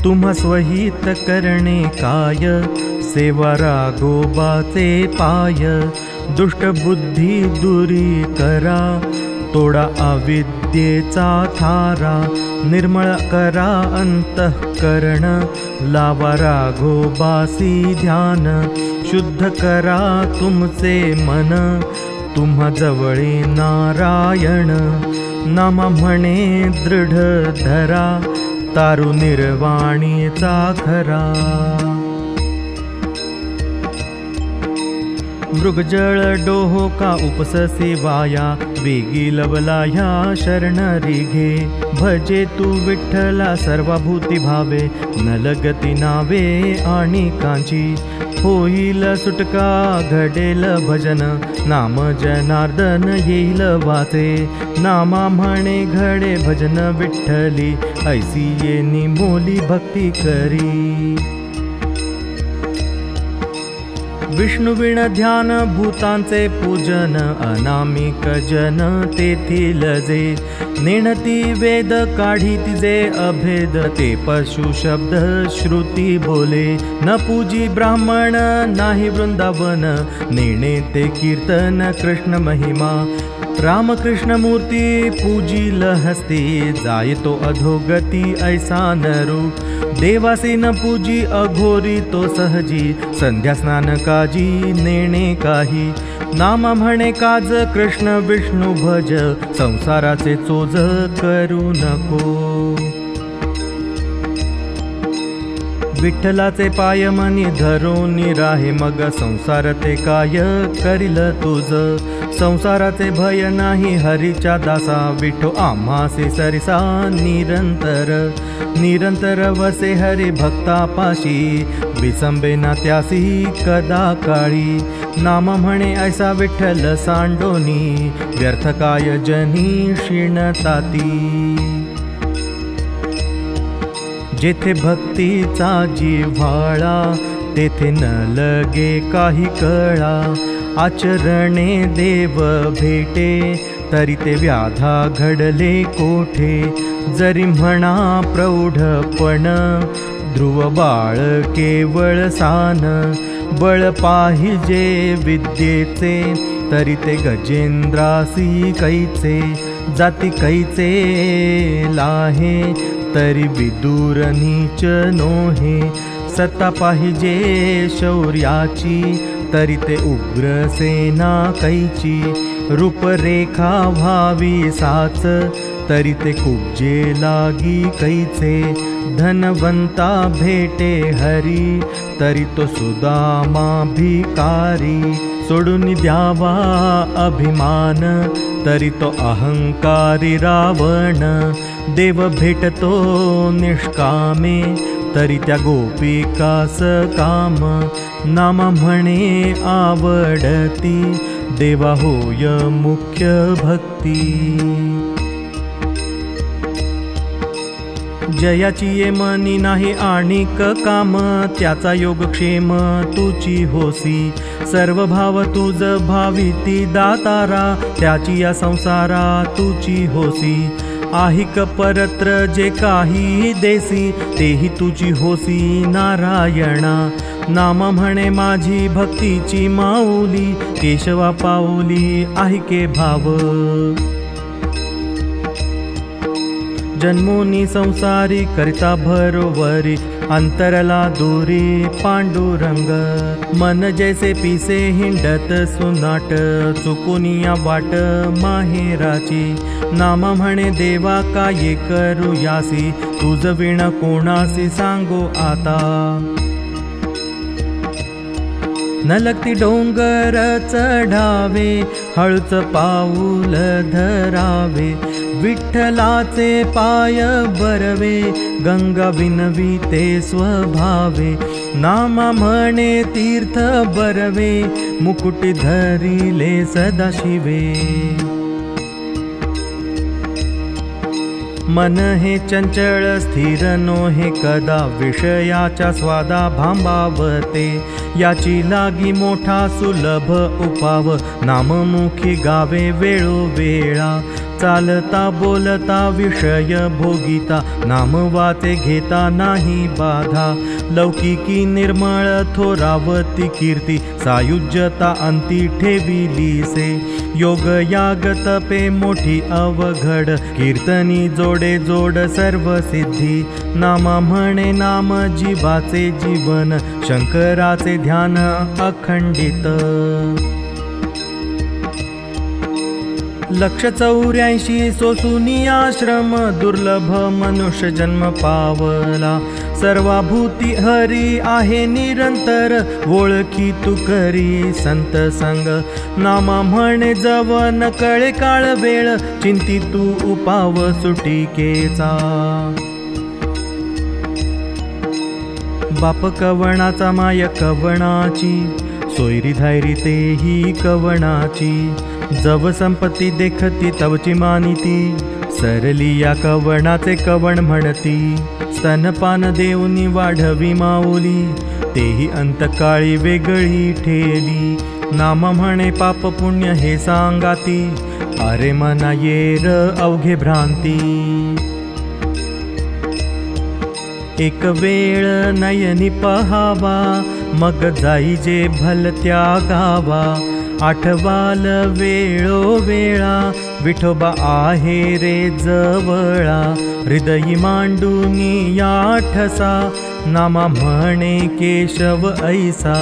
तुम्हा स्वहित करणे काय, सेवा राघोबाचे पाय। दुष्ट बुद्धी दुरी करा, तोडा अविद्येचा थारा। निर्मळ करा अंतःकरण, लावा राघोबासी ध्यान। शुद्ध करा तुमचे मन, तुम्हा जवळे नारायण। नाम म्हणे दृढ धरा, तारु निर्वाणीचा खरा। मृगजळ डोहोका उपससी वाया, वेगी लवला ह्या शरणरी घे। भजे तू विठ्ठला सर्वभूती भावे, न लगती नावे आणि कांची। होईल सुटका घडेल भजन, नाम जनार्दन येईल वाचे। नामा म्हणे घडे भजन विठ्ठली, ऐसी येनी मोली भक्ती करी। विष्णुविण ध्यान भूतांचे पूजन, अनामिक जन तेथील जे। नेणती वेद काढी तिजे अभेद, ते पशु शब्द श्रुती बोले। न पूजी ब्राह्मण नाही वृंदावन, नेणे ते कीर्तन कृष्ण महिमा। रामकृष्ण मूर्ती पूजिल हस्ती, जाय तो अधोगती ऐसा नरू। देवासी न पूजी अघोरी तो सहजी, संध्या स्नान काजी नेणे काही। नाम म्हणे काज कृष्ण विष्णू भज, संसाराचे चोज करू नको। विठ्ठलाचे पाय मनी धरोनी राहे, मग संसार ते काय करील तुझ। संसाराचे भय नाही हरीच्या दासा, विठो आम्हासे सरिसा निरंतर। निरंतर वसे हरी भक्तापाशी, विसंबे ना त्यासी कदा काळी। नाम म्हणे ऐसा विठ्ठल सांडोनी, व्यर्थ काय जनी क्षीणताती। जेथे भक्तीचा जिव्हाळा, तेथे न लगे काही कळा। आचरणे देव भेटे, तरी ते व्याधा घडले कोठे। जरी म्हणा प्रौढपण, ध्रुव बाळ केवळ सान। बळ पाहिजे विद्येचे, तरी ते गजेंद्रासी कैचे। जाती कैचे लाहे, तरी विदूर नीच नोहे। सत्ता पाहिजे शौर्याची, तरी ते उग्र सेना कैची। रूपरेखा व्हावी साच, तरी ते कुब्जे लागी कैचे। धनवंता भेटे हरी, तरी तो सुदामा भिकारी। सोडून द्यावा अभिमान, तरी तो अहंकारी रावण। देव भेटतो निष्कामे, तरी त्या गोपिकास काम। नाम म्हणे आवडती, देवा होय मुख्य भक्ती। जयाची ये मनी नाही आणिक काम, त्याचा योगक्षेम तुची होसी। सर्व भाव तुझ भाविती दातारा, त्याची या संसारा तुची होसी। आहिक परत्र जे काही देसी, तेही तुझी होसी नारायणा। नाम म्हणे माझी भक्तीची माऊली, केशवा पाऊली आहिके भाव। जन्मोनी संसारी करिता भरोवरी, अंतरला दूरी पांडुरंग। मन जैसे पिसे हिंडत सुनाट, चुकुनिया वाट माहेराची। नाम म्हणे देवा काय करू यासी, तुझ विण कोणासी सांगो आता। न लगती डोंगर चढावे, हळूच पाऊल धरावे। विठ्ठलाचे पाय बरवे, गंगा विनवी ते स्वभावे। नाम म्हणे तीर्थ बरवे, मुकुटी धरिले सदाशिवे। मन हे चंचळ स्थिर नोहे कदा, विषयाच्या स्वादा भांबावते। याची लागी मोठा सुलभ उपाव, नाममुखी गावे वेळोवेळा। चालता बोलता विषय भोगिता नाम वाचे घेता नाही बाधा लौकिकी निर्मळ थोरावती कीर्ती सायुज्यता अंती ठेविलीसे योग याग तपे मोठी अवघड कीर्तनी जोडे जोड सर्व सिद्धी नामा म्हणे नाम जीवाचे जीवन शंकराचे ध्यान अखंडित 184 सोसुनी आश्रम दुर्लभ मनुष्य जन्म पावला सर्वाभूती हरी आहे निरंतर ओळखी तू करी संत संग नामा म्हणे जव न कळे काळ वेळ चिंती तू उपाव सुटिकेचा बाप कवणाचा माय कवणाची सोयरी धायरी तेही कवणाची जव संपत्ती देखती तवची मानिती सरली या कवणाचे कवण म्हणती स्तनपान देऊनी वाढवी माऊली तेही अंतकाळी वेगळी ठेली नाम म्हणे पाप पुण्य हे सांगाती अरे मना येर अवघे भ्रांती एक वेळ नयनी पहावा मग जाई जे भलत्या गावा आठवाल वेळोवेळा विठोबा आहे रे जवळा हृदयी मांडूनी या ठसा नामा म्हणे केशव ऐसा